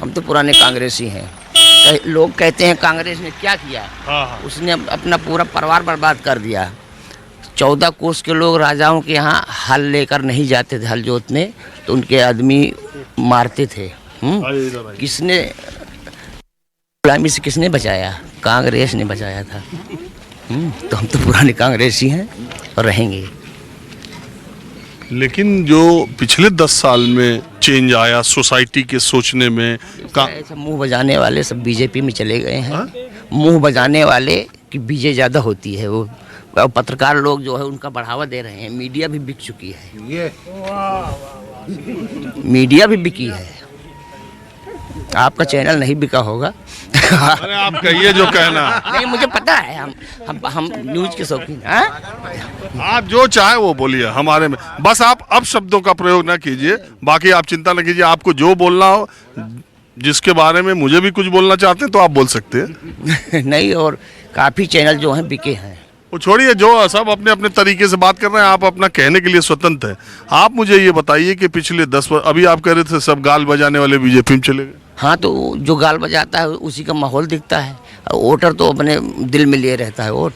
हम तो पुराने कांग्रेसी हैं। लोग कहते हैं कांग्रेस ने क्या किया, उसने अपना पूरा परिवार बर्बाद कर दिया। 14 कोस के लोग राजाओं के यहाँ हल लेकर नहीं जाते थे हल जोतने, तो उनके आदमी मारते थे। किसने गुलामी से किसने बचाया? कांग्रेस ने बचाया था। तो हम तो पुराने कांग्रेसी हैं और रहेंगे। लेकिन जो पिछले 10 साल में चेंज आया सोसाइटी के सोचने में, ऐसा मुंह बजाने वाले सब बीजेपी में चले गए हैं। मुंह बजाने वाले की बीजे ज़्यादा होती है, वो पत्रकार लोग जो है उनका बढ़ावा दे रहे हैं। मीडिया भी बिक चुकी है, मीडिया भी बिकी है। आपका चैनल नहीं बिका होगा। अरे आप कहिए जो कहना। नहीं, मुझे पता है, हम न्यूज के शौकीन हैं। आप जो चाहे वो बोलिए हमारे में, बस आप अब शब्दों का प्रयोग ना कीजिए, बाकी आप चिंता न कीजिए। आपको जो बोलना हो, जिसके बारे में मुझे भी कुछ बोलना चाहते हैं तो आप बोल सकते हैं। नहीं, और काफ़ी चैनल जो हैं बिके हैं। वो छोड़िए, जो सब अपने अपने तरीके से बात कर रहे हैं, आप अपना कहने के लिए स्वतंत्र है। आप मुझे ये बताइए कि पिछले 10 वर्ष, अभी आप कह रहे थे सब गाल बजाने वाले बीजेपी में चले गए। हाँ, तो जो गाल बजाता है उसी का माहौल दिखता है। वोटर तो अपने दिल में लिए रहता है वोट।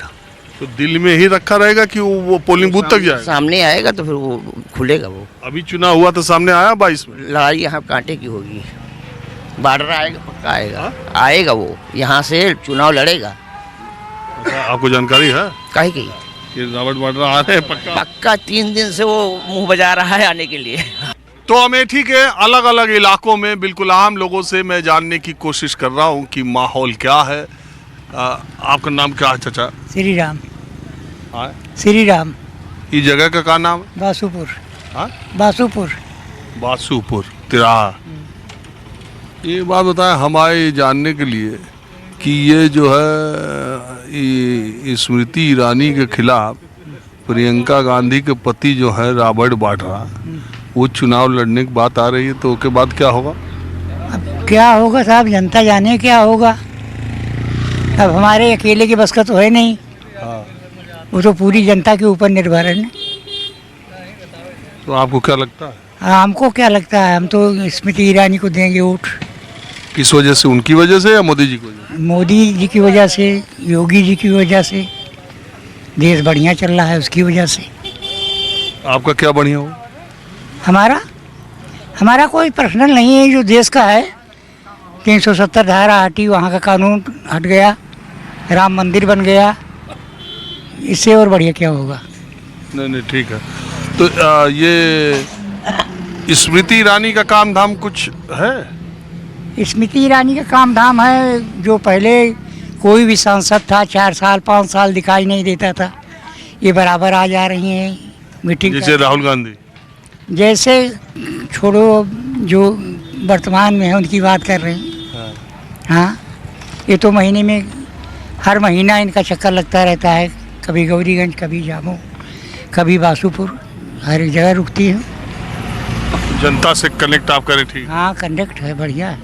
तो दिल में ही रखा रहेगा कि वो पोलिंग बूथ तक जाएगा? सामने आएगा तो फिर वो खुलेगा। वो अभी चुनाव हुआ तो सामने आया 22 में। लड़ाई यहाँ कांटे की होगी। बॉर्डर आएगा, पक्का आएगा। आएगा वो, यहाँ से चुनाव लड़ेगा। आपको जानकारी है काहे की? कि रॉबर्ट वाड्रा आ रहे हैं? पक्का 3 दिन से वो मुंह बजा रहा है आने के लिए। तो अमेठी के अलग अलग इलाकों में बिल्कुल आम लोगों से मैं जानने की कोशिश कर रहा हूँ कि माहौल क्या है। आपका नाम क्या है चाचा? श्री राम। श्री राम। ये जगह का क्या नाम है? बासुपुर। बासुपुर। बासुपुर तिराहा। ये बात बताएं हमारे जानने के लिए कि ये जो है स्मृति ईरानी के खिलाफ प्रियंका गांधी के पति जो है रॉबर्ट वाड्रा, वो चुनाव लड़ने की बात आ रही है, तो उसके बाद क्या होगा? अब क्या होगा साहब, जनता जाने क्या होगा। अब हमारे अकेले के बस का तो है नहीं। वो तो पूरी जनता के ऊपर निर्भर है ना। तो आपको क्या लगता है? हमको क्या लगता है, हम तो स्मृति ईरानी को देंगे वोट। किस वजह से? उनकी वजह से या मोदी जी की वजह से? मोदी जी की वजह से, योगी जी की वजह से। देश बढ़िया चल रहा है उसकी वजह से। आपका क्या बढ़िया हो? हमारा कोई पर्सनल नहीं है, जो देश का है। 370 धारा हटी, वहाँ का कानून हट गया, राम मंदिर बन गया, इससे और बढ़िया क्या होगा। नहीं ठीक है। तो ये स्मृति ईरानी का काम धाम कुछ है? स्मृति ईरानी का काम धाम है, जो पहले कोई भी सांसद था 4 साल 5 साल दिखाई नहीं देता था, ये बराबर आ जा रही हैं मीटिंग। जैसे राहुल गांधी, जैसे छोड़ो, जो वर्तमान में है उनकी बात कर रहे हैं। हाँ, ये तो महीने में हर महीना इनका चक्कर लगता रहता है, कभी गौरीगंज, कभी जामो, कभी बासुपुर, हर एक जगह रुकती है। जनता से कनेक्ट आप करें? ठीक। हाँ, कनेक्ट है, बढ़िया है।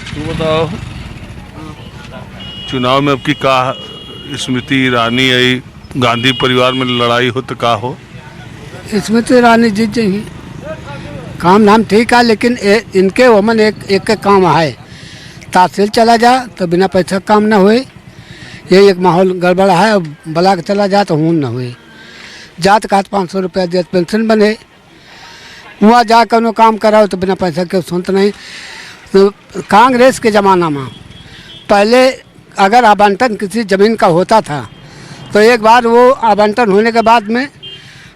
तो बताओ, चुनाव में अब की का स्मृति ईरानी आई, गांधी परिवार में लड़ाई हो तो का हो? स्मृति ईरानी जीत जाएंगी। काम नाम ठीक है, लेकिन इनके वमन एक काम है, तहसील चला जा तो बिना पैसा काम ना हुए। ये एक माहौल गड़बड़ा है। ब्लॉक चला जा तो हूँ ना हुए। जात का 500 रुपया दे पेंशन बने, वहाँ जा कर काम कराओ तो बिना पैसा के सुनते नहीं। तो कांग्रेस के ज़माना में पहले अगर आवंटन किसी ज़मीन का होता था तो एक बार वो आवंटन होने के बाद में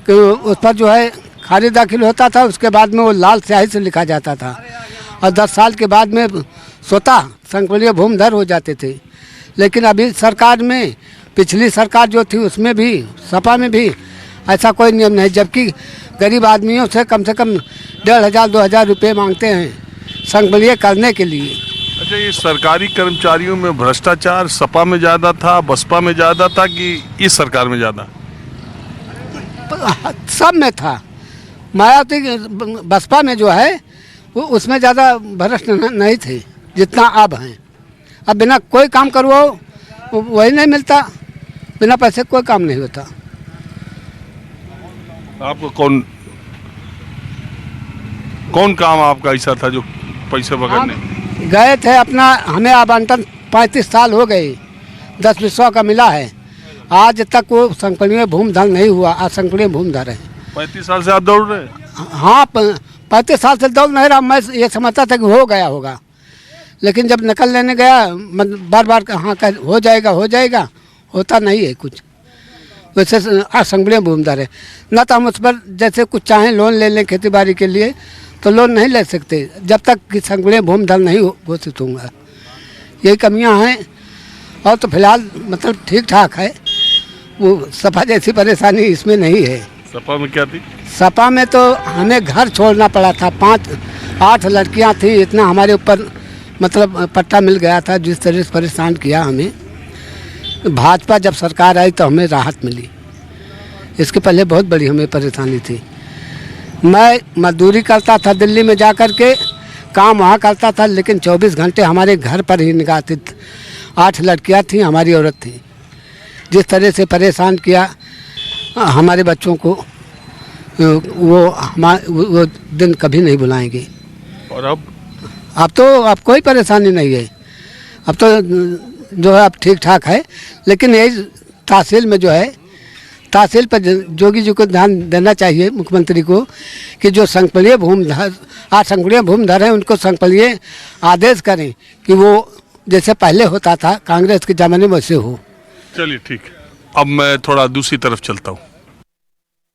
कि उस पर जो है खारिज दाखिल होता था, उसके बाद में वो लाल स्याही से लिखा जाता था, और 10 साल के बाद में स्वतः संकुलीय भूमिधर हो जाते थे। लेकिन अभी सरकार में, पिछली सरकार जो थी उसमें भी, सपा में भी ऐसा कोई नियम नहीं, जबकि गरीब आदमियों से कम 1,500-2,000 रुपये मांगते हैं संकुलीय करने के लिए। अच्छा, ये सरकारी कर्मचारियों में भ्रष्टाचार सपा में ज़्यादा था, बसपा में ज़्यादा था कि इस सरकार में ज़्यादा? सब में था। मायावती बसपा में जो है वो उसमें ज़्यादा भ्रष्ट नहीं थे जितना अब हैं। अब बिना कोई काम करवाओ वही नहीं मिलता, बिना पैसे कोई काम नहीं होता। आपको कौन काम आपका ऐसा था जो पैसे पकड़ने? गए थे अपना, हमें आवंटन 35 साल हो गए, 10-20 का मिला है। आज तक वो संपणीय भूमिधर नहीं हुआ, असंपणीय भूमिधर है। 35 साल से आप दौड़ रहे हैं? हाँ, 35 साल से दौड़ नहीं रहा। मैं ये समझता था कि हो गया होगा, लेकिन जब नकल लेने गया बार बार हाँ हो जाएगा, होता नहीं है कुछ। वैसे असंपणीय भूमिधर है ना, तो हम उस पर जैसे कुछ चाहें लोन ले लें खेती बाड़ी के लिए, तो लोन नहीं ले सकते जब तक कि संपणीय भूमिधर नहीं घोषित होगा। यही कमियां हैं, और तो फिलहाल मतलब ठीक ठाक है। वो सपा जैसी परेशानी इसमें नहीं है। सपा में क्या थी? सपा में तो हमें घर छोड़ना पड़ा था, 5-8 लड़कियां थी, इतना हमारे ऊपर मतलब पट्टा मिल गया था, जिस तरह से परेशान किया हमें। भाजपा जब सरकार आई तो हमें राहत मिली, इसके पहले बहुत बड़ी हमें परेशानी थी। मैं मजदूरी करता था दिल्ली में जा कर के, काम वहाँ करता था, लेकिन 24 घंटे हमारे घर पर ही निगाह थी। 8 लड़कियाँ थी, हमारी औरत थी। जिस तरह से परेशान किया हमारे बच्चों को, वो दिन कभी नहीं भुलाएंगे। और अब कोई परेशानी नहीं है। अब तो जो है अब ठीक ठाक है, लेकिन यही तहसील में जो है, तहसील पर जोगी जी को ध्यान देना चाहिए मुख्यमंत्री को, कि जो संपणीय भूमिधर असंपणीय भूमिधर हैं उनको संपणीय आदेश करें कि वो जैसे पहले होता था कांग्रेस के ज़माने में वैसे हो। चलिए ठीक है, अब मैं थोड़ा दूसरी तरफ चलता हूँ।